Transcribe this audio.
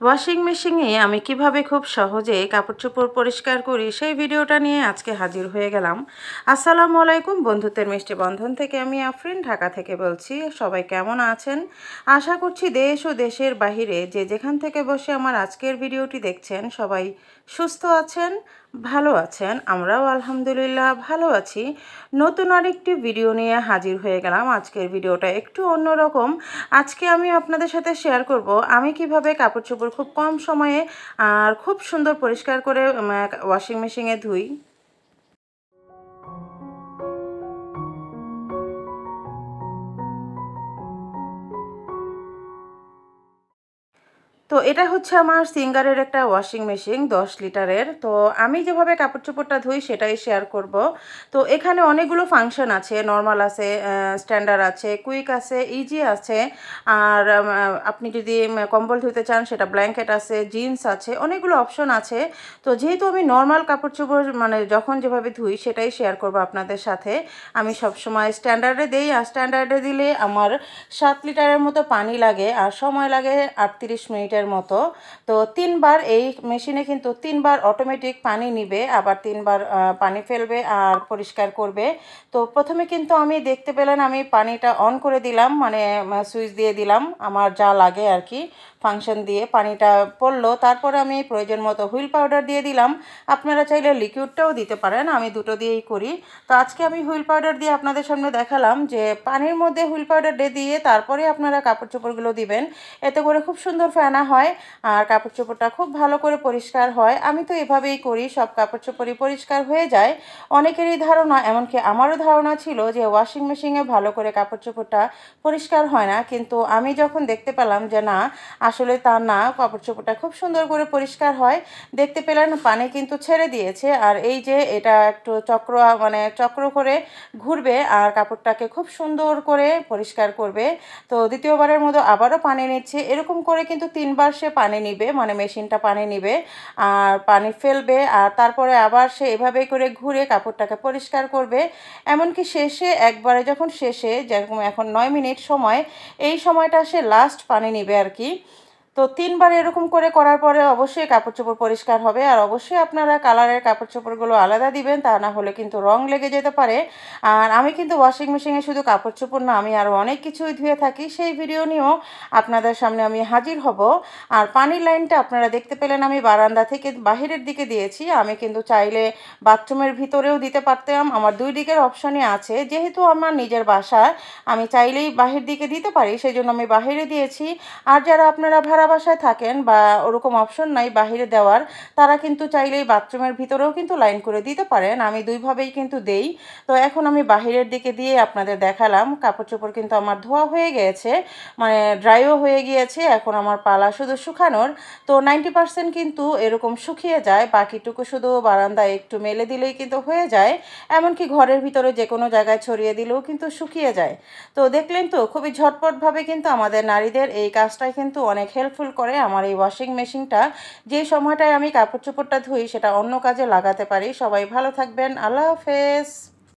Washing মেশিনে আমি কিভাবে খুব সহজে কাপড় চোপড় পরিষ্কার করি সেই ভিডিওটা নিয়ে আজকে হাজির হয়ে গেলাম। আসসালামু আলাইকুম, বন্ধুত্বের মিষ্টি বন্ধন থেকে আমি আফরিন ঢাকা থেকে বলছি। সবাই কেমন আছেন? আশা করছি দেশ ও দেশের বাহিরে যে যেখান থেকে বসে আমার আজকের ভিডিওটি দেখছেন সবাই সুস্থ আছেন, ভালো আছেন। আমরাও আলহামদুলিল্লাহ ভালো আছি। নতুন আরেকটি ভিডিও নিয়ে হাজির হয়ে গেলাম। আজকের ভিডিওটা একটু অন্যরকম। আজকে আমি আপনাদের সাথে শেয়ার করব আমি কিভাবে কাপড় চোপড় খুব কম সময়ে আর খুব সুন্দর পরিষ্কার করে ওয়াশিং মেশিনে ধুই। তো এটা হচ্ছে আমার সিঙ্গারের একটা ওয়াশিং মেশিন 10 লিটারের। তো আমি যেভাবে কাপড় চোপড়টা ধুই সেটাই শেয়ার করব। তো এখানে অনেকগুলো ফাংশন আছে, নর্মাল আছে, স্ট্যান্ডার্ড আছে, কুইক আছে, ইজি আছে। আর আপনি যদি কম্বল ধুতে চান সেটা ব্ল্যাঙ্কেট আছে, জিন্স আছে, অনেকগুলো অপশন আছে। তো যেহেতু আমি নর্মাল কাপড় চোপড় মানে যখন যেভাবে ধুই সেটাই শেয়ার করব আপনাদের সাথে। আমি সবসময় স্ট্যান্ডার্ডে দিই, আর স্ট্যান্ডার্ডে দিলে আমার 7 লিটারের মতো পানি লাগে আর সময় লাগে 38 মিনিটের মতো। তো 3বার এই মেশিনে কিন্তু 3বার অটোমেটিক পানি নিবে, আবার 3বার পানি ফেলবে আর পরিষ্কার করবে। তো প্রথমে কিন্তু আমি দেখতে পেলেন আমি পানিটা অন করে দিলাম, মানে সুইচ দিয়ে দিলাম আমার যা লাগে আর কি, ফাংশন দিয়ে পানিটা পড়লো। তারপরে আমি প্রয়োজন মতো হুইল পাউডার দিয়ে দিলাম। আপনারা চাইলে লিকুইডটাও দিতে পারেন, আমি দুটো দিয়েই করি। তো আজকে আমি হুইল পাউডার দিয়ে আপনাদের সামনে দেখালাম যে পানির মধ্যে হুইল পাউডার দিয়ে তারপরে আপনারা কাপড় চোপড়গুলো দিবেন। এতে করে খুব সুন্দর ফেনা হয় আর কাপড় চোপড়টা খুব ভালো করে পরিষ্কার হয়। আমি তো এভাবেই করি, সব কাপড় চোপড়ই পরিষ্কার হয়ে যায়। অনেকেরই ধারণা, এমনকি আমারও ধারণা ছিল যে ওয়াশিং মেশিনে ভালো করে কাপড় চোপড়টা পরিষ্কার হয় না, কিন্তু আমি যখন দেখতে পেলাম যে না, আসলে তা না, কাপড় চোপড়টা খুব সুন্দর করে পরিষ্কার হয়। দেখতে পেলেন পানি কিন্তু ছেড়ে দিয়েছে, আর এই যে এটা একটু চক্র, মানে চক্র করে ঘুরবে আর কাপড়টাকে খুব সুন্দর করে পরিষ্কার করবে। তো দ্বিতীয়বারের মতো আবারও পানি নিচ্ছে, এরকম করে কিন্তু 3বার সে পানি নিবে, মানে মেশিনটা পানি নিবে আর পানি ফেলবে, আর তারপরে আবার সে এভাবে করে ঘুরে কাপড়টাকে পরিষ্কার করবে। এমনকি শেষে একবারে যখন শেষে, যেরকম এখন 9 মিনিট সময়, এই সময়টা সে লাস্ট পানি নিবে আর কি। তো 3বার এরকম করে করার পরে অবশ্যই কাপড় চোপড় পরিষ্কার হবে। আর অবশ্যই আপনারা কালারের কাপড় চোপড়গুলো আলাদা দিবেন, তা না হলে কিন্তু রং লেগে যেতে পারে। আর আমি কিন্তু ওয়াশিং মেশিনে শুধু কাপড় চোপড় না, আমি আরও অনেক কিছুই ধুয়ে থাকি, সেই ভিডিও নিয়েও আপনাদের সামনে আমি হাজির হব। আর পানির লাইনটা আপনারা দেখতে পেলেন আমি বারান্দা থেকে বাহিরের দিকে দিয়েছি। আমি কিন্তু চাইলে বাথরুমের ভিতরেও দিতে পারতাম, আমার দুই দিকের অপশনই আছে। যেহেতু আমার নিজের বাসা, আমি চাইলেই বাহির দিকে দিতে পারি, সেই জন্য আমি বাহিরে দিয়েছি। আর যারা আপনারা ভাড়া বাসায় থাকেন বা ওরকম অপশন নাই বাহিরে দেওয়ার, তারা কিন্তু চাইলেই বাথরুমের ভিতরেও কিন্তু লাইন করে দিতে পারেন। আমি দুইভাবেই কিন্তু দেই। তো এখন আমি বাহিরের দিকে দিয়ে আপনাদের দেখালাম। কাপড় চোপড় কিন্তু আমার ধোয়া হয়ে গিয়েছে, মানে ড্রাইও হয়ে গিয়েছে। এখন আমার পালা শুধু শুকানোর। তো 90% কিন্তু এরকম শুকিয়ে যায়, বাকিটুকু শুধু বারান্দায় একটু মেলে দিলেই কিন্তু হয়ে যায়। এমনকি ঘরের ভিতরে যে কোনো জায়গায় ছড়িয়ে দিলেও কিন্তু শুকিয়ে যায়। তো দেখলেন তো, খুবই ঝটপটভাবে কিন্তু আমাদের নারীদের এই কাজটাই কিন্তু অনেক হেল্পফুল করে। আমার এই ওয়াশিং মেশিনটা যে সময়টায় আমি কাপড় চোপড়টা ধুই সেটা অন্য কাজে লাগাতে পারি। সবাই ভালো থাকবেন, আল্লাহ হাফেজ।